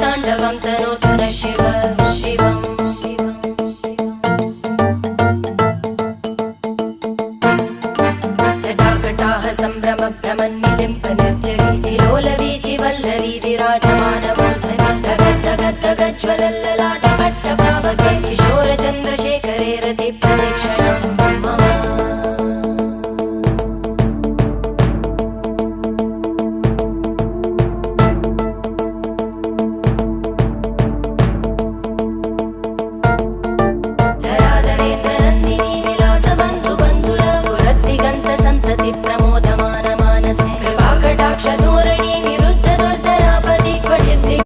ताण्डवं तनोतु न शिव शिवम् जटाकटाः सम्भ्रमभ्रमन्निलिम्प निर्जरी विलोलवीचि वल्लरी विराजमानमूर्धनि धगद्धगद्धगज्ज्वलल्लला